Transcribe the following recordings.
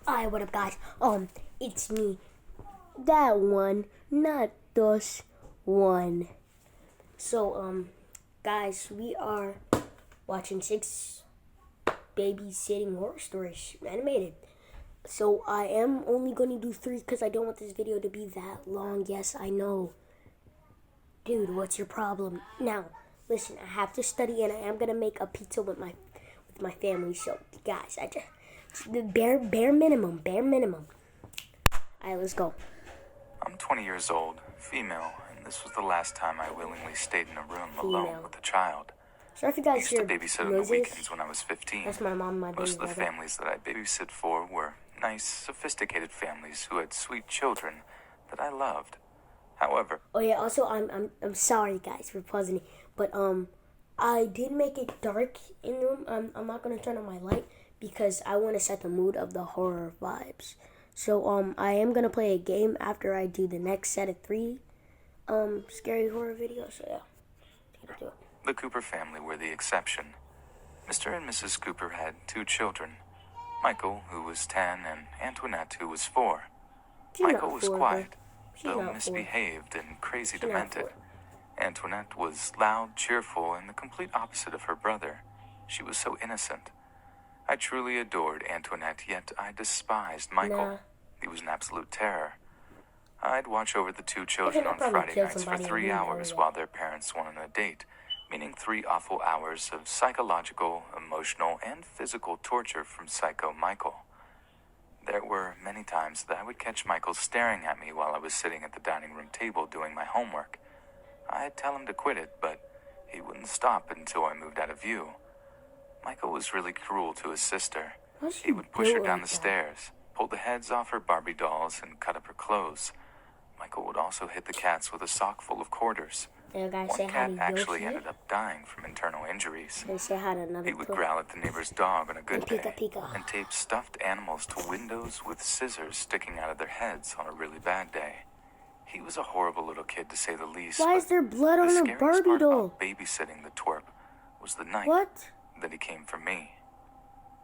Alright, what up, guys? It's me, that one, not this one. So, guys, we are watching 6 babysitting horror stories animated. So, I am only going to do 3 because I don't want this video to be that long. Yes, I know. Dude, what's your problem? Now, listen, I have to study and I am going to make a pizza with my family. So, guys, I just bare minimum. Alright, let's go. I'm 20 years old, female, and this was the last time I willingly stayed in a room alone with a child. Sorry if you I guys used to hear babysit on noises. the weekends when I was 15. That's my mom and my baby Most of the brother. families that I babysit for were nice, sophisticated families who had sweet children that I loved. However, Oh yeah, also I'm sorry guys for pausing it, but I did make it dark in the room. I'm not gonna turn on my light because I want to set the mood of the horror vibes. So I am gonna play a game after I do the next set of 3 scary horror videos. So yeah, gotta do it. the Cooper family were the exception. Mr. and Mrs. Cooper had 2 children, Michael, who was 10, and Antoinette, who was 4. She's Michael not was 4, quiet, She's though not 4. misbehaved and crazy She's not demented. 4. Antoinette was loud, cheerful, and the complete opposite of her brother. She was so innocent. I truly adored Antoinette, yet I despised Michael. Nah. He was an absolute terror. I'd watch over the 2 children I'll on probably Friday kill nights for somebody 3 and leave hours them. while their parents went on a date, meaning 3 awful hours of psychological, emotional, and physical torture from Psycho Michael. There were many times that I would catch Michael staring at me while I was sitting at the dining room table doing my homework. I'd tell him to quit it, but he wouldn't stop until I moved out of view. Michael was really cruel to his sister. Why's He would push her built down like the that? stairs, pull the heads off her Barbie dolls, and cut up her clothes. Michael would also hit the cats with a sock full of quarters. Yeah, guys, One say hi cat to actually Yoshi. ended up dying from internal injuries. They say hi to another He would two. growl at the neighbor's dog on a good And day Pika. and tape stuffed animals to windows with scissors sticking out of their heads on a really bad day. He was a horrible little kid, to say the least. Why but is there blood the on the scariest Barbie part doll? about babysitting the twerp was the night What? that he came for me.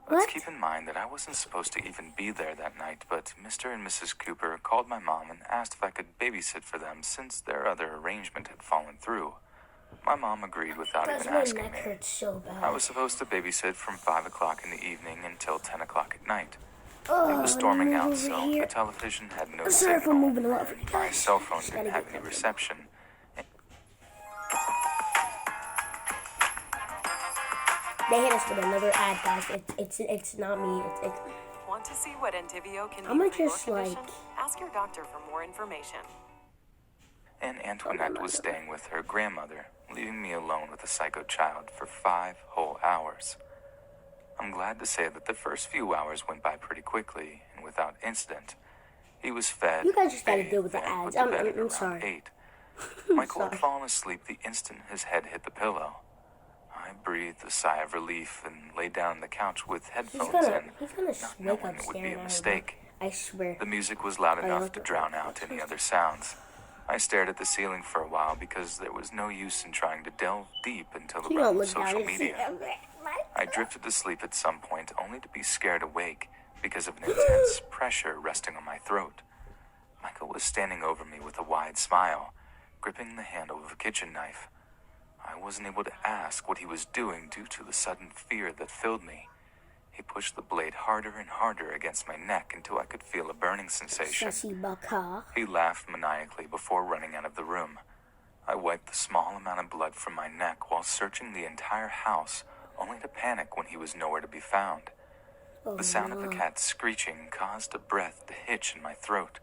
What? Let's keep in mind that I wasn't supposed to even be there that night, but Mr. and Mrs. Cooper called my mom and asked if I could babysit for them since their other arrangement had fallen through. My mom agreed without Guys, even my asking neck me. hurts so bad. I was supposed to babysit from 5 o'clock in the evening until 10 o'clock at night. Oh, It was storming move out, over so here. the television had no I'm sorry for signal. moving a lot for you My guys. cell phone Just gotta didn't have get any that reception. They hit us with another ad, guys. It's not me. It's Want to see what Entivio can I'ma do for your just, condition? like- Ask your doctor for more information. And Antoinette was staying with her grandmother, leaving me alone with a psycho child for 5 whole hours. I'm glad to say that the first few hours went by pretty quickly and without incident. He was fed, You guys just gotta bathed, deal with the and ads. put to bed at I'm around sorry. 8. I'm Michael had sorry. fallen asleep the instant his head hit the pillow. I breathed a sigh of relief and lay down on the couch with headphones He's in, gonna not wake knowing up it would be staring a at her. mistake. I swear. The music was loud I enough love to it. drown out any other sounds. I stared at the ceiling for a while because there was no use in trying to delve deep into the You realm don't of look down social and see media. them. I drifted to sleep at some point only to be scared awake because of an intense pressure resting on my throat. Michael was standing over me with a wide smile, gripping the handle of a kitchen knife. I wasn't able to ask what he was doing due to the sudden fear that filled me. He pushed the blade harder and harder against my neck until I could feel a burning sensation. Sassy baka. He laughed maniacally before running out of the room. I wiped the small amount of blood from my neck while searching the entire house, only to panic when he was nowhere to be found. Oh, The sound of the no. cat screeching caused a breath to hitch in my throat.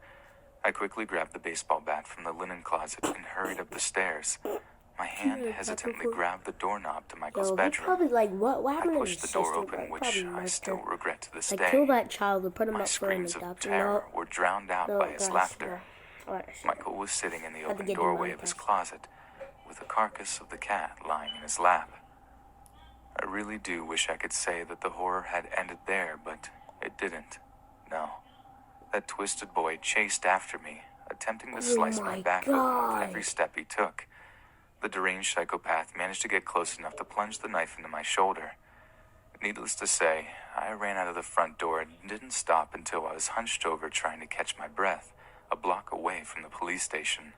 I quickly grabbed the baseball bat from the linen closet and hurried up the stairs. My hand hesitantly grabbed the doorknob to Michael's Yo, he bedroom. probably like what I happened to pushed his the door sister? open, Like, which probably I murked still her. regret to this Like day. kill that child and put him My up for an screams of adoption. terror were drowned out No, by his guys, laughter. no. Alright, Michael was sitting in the Had to open get doorway of his demonetized. closet, with the carcass of the cat lying in his lap. I really do wish I could say that the horror had ended there, but it didn't. No. That twisted boy chased after me, attempting to slice my my back open God. with every step he took. The deranged psychopath managed to get close enough to plunge the knife into my shoulder. Needless to say, I ran out of the front door and didn't stop until I was hunched over trying to catch my breath, a block away from the police station.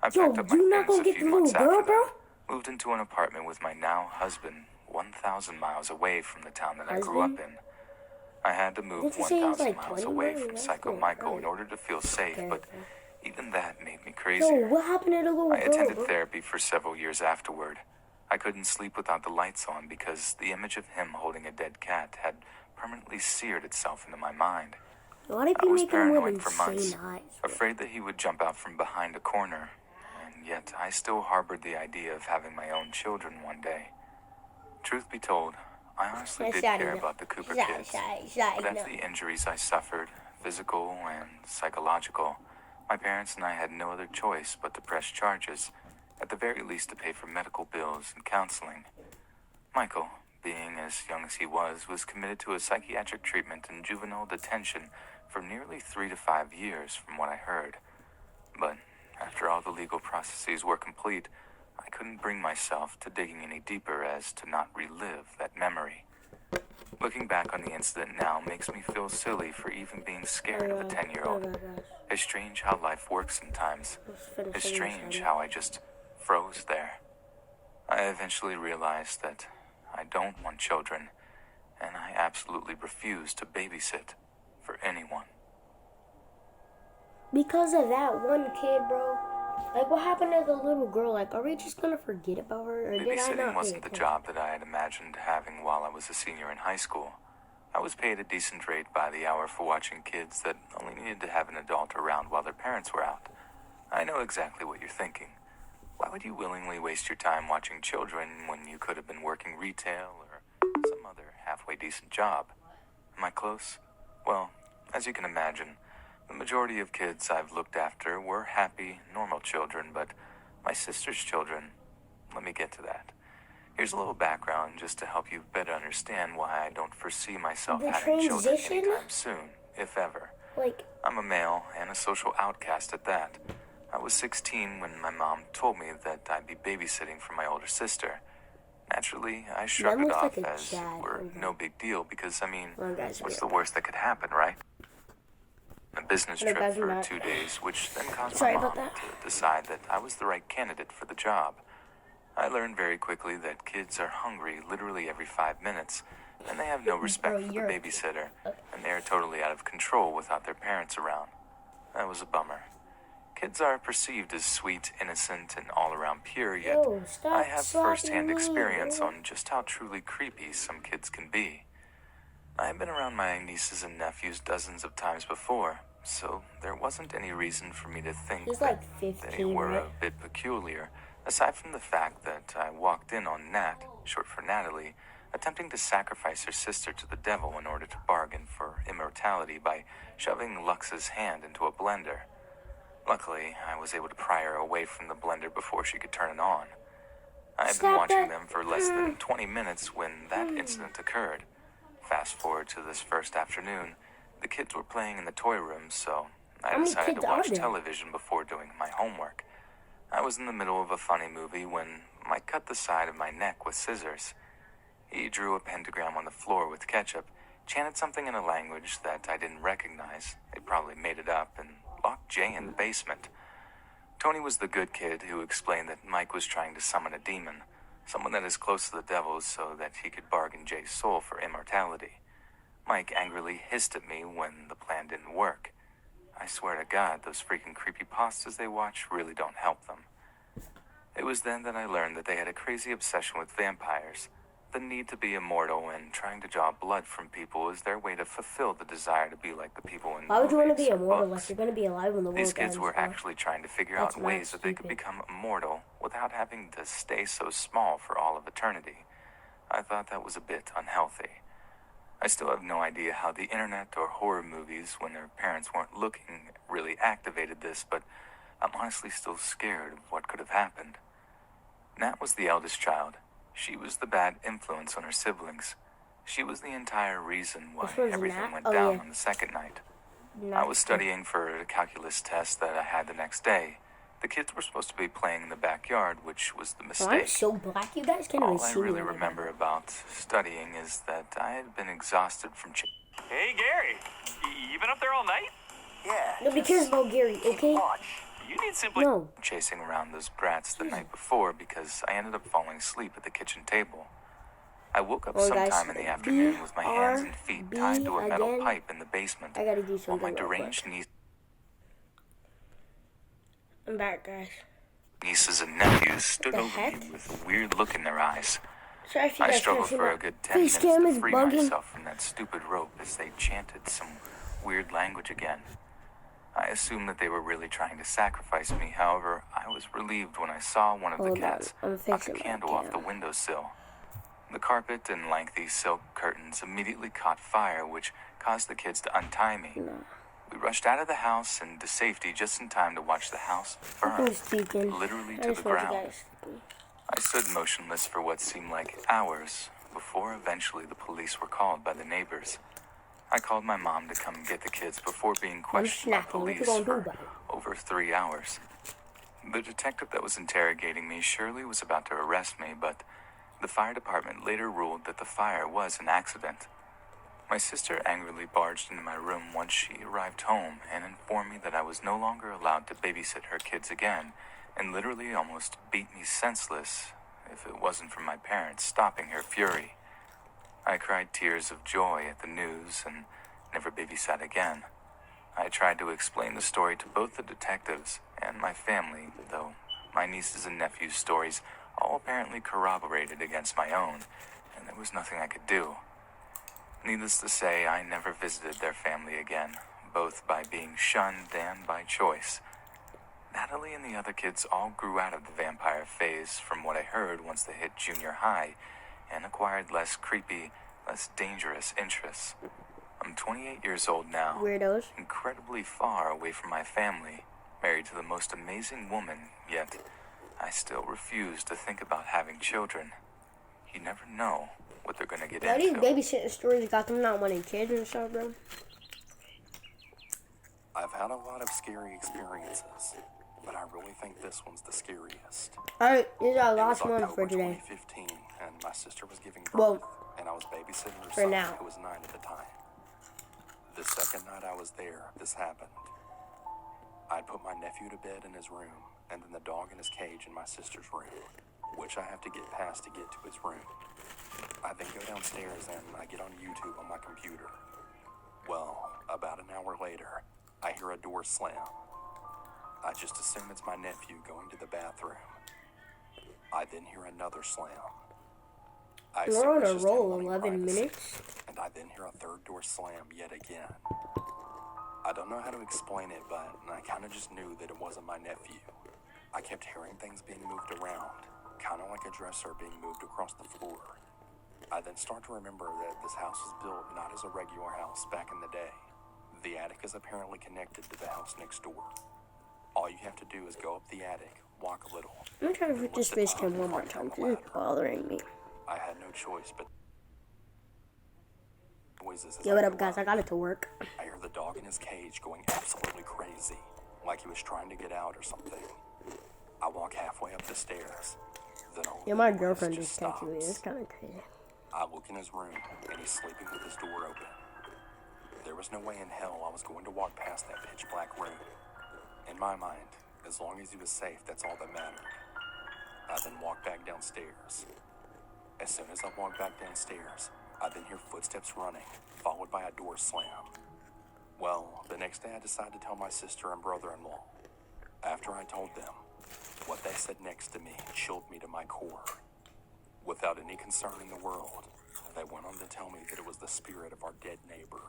I Yo, packed up my you not things gonna a get few the little months girl, after bro? that, moved into an apartment with my now husband, 1,000 miles away from the town that I grew up Husband? in. I had to move Didn't you say he was 1,000 like miles 20, away bro? from That's Psycho good, Michael right. in order to feel safe, Okay, but okay. even that made me Yo, crazier. what happened to the little I girl, attended bro? therapy for several years afterward. I couldn't sleep without the lights on because the image of him holding a dead cat had permanently seared itself into my mind. Why do I you was make him with paranoid for months, insane eyes, bro? afraid that he would jump out from behind a corner, and yet I still harbored the idea of having my own children one day. Truth be told, I honestly did care about the Cooper kids, but after the injuries I suffered, physical and psychological, my parents and I had no other choice but to press charges, at the very least to pay for medical bills and counseling. Michael, being as young as he was committed to a psychiatric treatment in juvenile detention for nearly 3 to 5 years from what I heard. But after all the legal processes were complete, I couldn't bring myself to digging any deeper as to not relive that memory. Looking back on the incident now makes me feel silly for even being scared of a 10-year-old. It's strange how life works sometimes. It's strange how I just froze there. I eventually realized that I don't want children, and I absolutely refuse to babysit for anyone. Because of that one kid, bro. Like, what happened to the little girl? Like, are we just gonna forget about her? Or did I Babysitting not wasn't the job that I had imagined having while I was a senior in high school. I was paid a decent rate by the hour for watching kids that only needed to have an adult around while their parents were out. I know exactly what you're thinking. Why would you willingly waste your time watching children when you could have been working retail or some other halfway decent job? Am I close? Well, as you can imagine, the majority of kids I've looked after were happy, normal children, but my sister's children, let me get to that. Here's a little background just to help you better understand why I don't foresee myself The having children transition? anytime soon, if ever. Like, I'm a male and a social outcast at that. I was 16 when my mom told me that I'd be babysitting for my older sister. Naturally, I shrugged it looks off like a as Chad. were no big deal because, Well, guys, what's we're the worst that could happen, right? A business Hello, trip guys, for I'm back. 2 days, which then caused Sorry my about mom that. to decide that I was the right candidate for the job. I learned very quickly that kids are hungry literally every 5 minutes, and they have no respect Bro, for the you're- babysitter, and they are totally out of control without their parents around. That was a bummer. Kids are perceived as sweet, innocent, and all-around pure, yet Yo, stop I have slapping first-hand me, experience bro. on just how truly creepy some kids can be. I have been around my nieces and nephews dozens of times before, so there wasn't any reason for me to think He's that like 15, they were right? a bit peculiar, aside from the fact that I walked in on Nat, short for Natalie, attempting to sacrifice her sister to the devil in order to bargain for immortality by shoving Lux's hand into a blender. Luckily, I was able to pry her away from the blender before she could turn it on. I had been Stop watching that. them for less than 20 minutes when that incident occurred. Fast forward to this first afternoon, the kids were playing in the toy room, so I How many decided kids to are watch there? television before doing my homework. I was in the middle of a funny movie when Mike cut the side of my neck with scissors. He drew a pentagram on the floor with ketchup, chanted something in a language that I didn't recognize. They probably made it up, and locked Jay in the basement. Tony was the good kid who explained that Mike was trying to summon a demon, someone that is close to the devil so that he could bargain Jay's soul for immortality. Mike angrily hissed at me when the plan didn't work. I swear to God, those freaking creepypastas they watch really don't help them. It was then that I learned that they had a crazy obsession with vampires. The need to be immortal and trying to draw blood from people is their way to fulfill the desire to be like the people in Why would you want to movies be and immortal? books. Like, you're gonna be alive when the world These ends, kids were bro. actually trying to figure That's out not ways that they could stupid. become immortal without having to stay so small for all of eternity. I thought that was a bit unhealthy. I still have no idea how the internet or horror movies, when their parents weren't looking, really activated this, but I'm honestly still scared of what could have happened. Nat was the eldest child. She was the bad influence on her siblings. She was the entire reason why This was everything Nat? went Oh, down yeah. on the second night. I Not was studying for a calculus test that I had the next day. The kids were supposed to be playing in the backyard, which was the Oh, I'm mistake. so black, you guys can't even All I see me. really right now. remember about studying is that I had been exhausted from Hey, Gary. You been up there all night? Yeah. Nobody cares about Gary, okay? Watch. You need simply... No. chasing around those brats the night before because I ended up falling asleep at the kitchen table. I woke up Well, guys, sometime in the afternoon with my hands and feet tied to a metal again. pipe in the basement, I gotta do while something my real quick. deranged I'm back, guys. nieces and nephews stood The over heck? me with a weird look in their eyes. Sorry if you I guys struggled can't see for my a good 10 face minutes cam to is free bugging. myself from that stupid rope as they chanted some weird language again. I assumed that they were really trying to sacrifice me. However, I was relieved when I saw one of the Hold on, cats I'm knock a fixing my candle off the cam. windowsill. The carpet and lengthy silk curtains immediately caught fire, which caused the kids to untie me. No. We rushed out of the house and to safety just in time to watch the house burn, Who's speaking? literally I to just the want you ground. guys. I stood motionless for what seemed like hours before eventually the police were called by the neighbors. I called my mom to come get the kids before being questioned by snapping. What you police gonna do for about it? over 3 hours. The detective that was interrogating me surely was about to arrest me, but the fire department later ruled that the fire was an accident. My sister angrily barged into my room once she arrived home and informed me that I was no longer allowed to babysit her kids again, and literally almost beat me senseless if it wasn't for my parents stopping her fury. I cried tears of joy at the news and never babysat again. I tried to explain the story to both the detectives and my family, though my nieces and nephews' stories all apparently corroborated against my own, and there was nothing I could do. Needless to say, I never visited their family again, both by being shunned and by choice. Natalie and the other kids all grew out of the vampire phase from what I heard once they hit junior high and acquired less creepy, less dangerous interests. I'm 28 years old now, Weirdos. incredibly far away from my family, married to the most amazing woman, yet I still refuse to think about having children. You never know what they're gonna get Why these into. babysitting stories got them not wanting kids and stuff, bro? I've had a lot of scary experiences, but I really think this one's the scariest. Alright, this is our It was last one October for today. 2015, and my sister was giving birth, Well, and I was babysitting her for son, now. who was 9 at the time. The second night I was there, this happened. I'd put my nephew to bed in his room, and then the dog in his cage in my sister's room, which I have to get past to get to his room. I then go downstairs and I get on YouTube on my computer. Well, about an hour later, I hear a door slam. I just assume it's my nephew going to the bathroom. I then hear another slam. I assume We're on it's a just him roll, wanting 11 privacy. minutes. And I then hear a third door slam yet again. I don't know how to explain it, but I kind of just knew that it wasn't my nephew. I kept hearing things being moved around, kind of like a dresser being moved across the floor. I then start to remember that this house was built not as a regular house back in the day. The attic is apparently connected to the house next door. All you have to do is go up the attic, walk a little. I'm gonna try to put this lift the face top cam and one more climb time down the because it's ladder. bothering me. I had no choice but noises as Yo, what I up, go guys? I got it to work. I hear the dog in his cage going absolutely crazy, like he was trying to get out or something. I walk halfway up the stairs. Then all Yeah, the my noise girlfriend just just texted me. stops. It's kind of crazy. I look in his room, and he's sleeping with his door open. There was no way in hell I was going to walk past that pitch black room. In my mind, as long as he was safe, that's all that mattered. I then walked back downstairs. As soon as I walked back downstairs, I then hear footsteps running, followed by a door slam. Well, the next day I decided to tell my sister and brother-in-law. After I told them, what they said next to me chilled me to my core. Without any concern in the world, they went on to tell me that it was the spirit of our dead neighbor.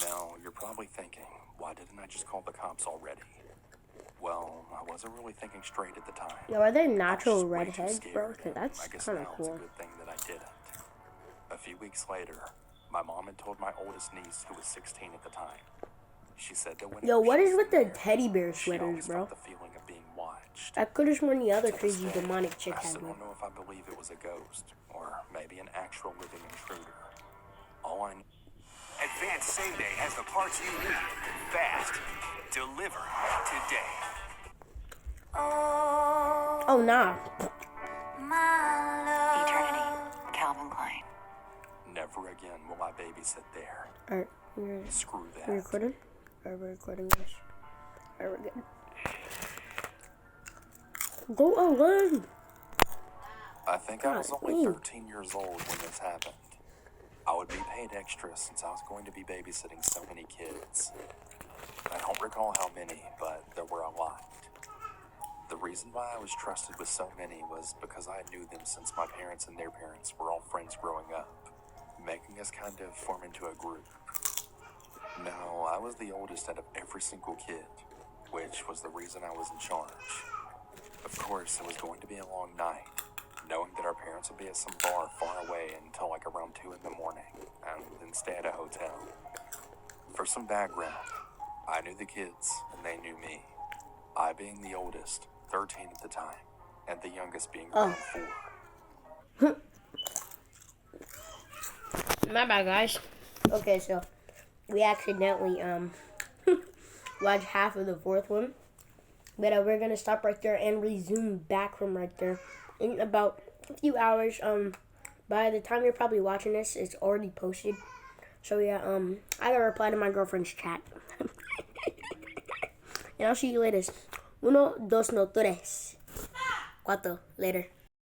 Now, you're probably thinking, why didn't I just call the cops already? Well, I wasn't really thinking straight at the time. Yo, are they I was natural just way too redheads, bro? scared, Because and that's I guess kind of now cool. it's a good thing that I didn't. A few weeks later, my mom had told my oldest niece, who was 16 at the time. She said that when Yo, what is with the teddy bear she always sweaters, bro? felt the feeling of being watched. I could have sworn the other To this crazy day, demonic chick I had still one. don't know if I believe it was a ghost or maybe an actual living intruder. All I know. Advanced Same Day has the parts you need fast. Delivered today. Oh, nah. Eternity, Calvin Klein. Never again will I babysit there. Alright, we're Screw that. recording. Alright, we're recording this. Alright, we're good. Go away! I think I was God, only ooh. 13 years old when this happened. I would be paid extra since I was going to be babysitting so many kids. I don't recall how many, but there were a lot. The reason why I was trusted with so many was because I knew them since my parents and their parents were all friends growing up, making us kind of form into a group. Now, I was the oldest out of every single kid, which was the reason I was in charge. Of course, it was going to be a long night, knowing that our parents would be at some bar far away until like around 2 in the morning, and then stay at a hotel. For some background, I knew the kids, and they knew me. I being the oldest, 13 at the time, and the youngest being around 4. My bad, guys. Okay, so we accidentally watched half of the fourth one, but we're gonna stop right there and resume back from right there in about a few hours. By the time you're probably watching this, it's already posted. So yeah, I gotta reply to my girlfriend's chat. And I'll see you later. 1, 2, no, 3. 4. Later.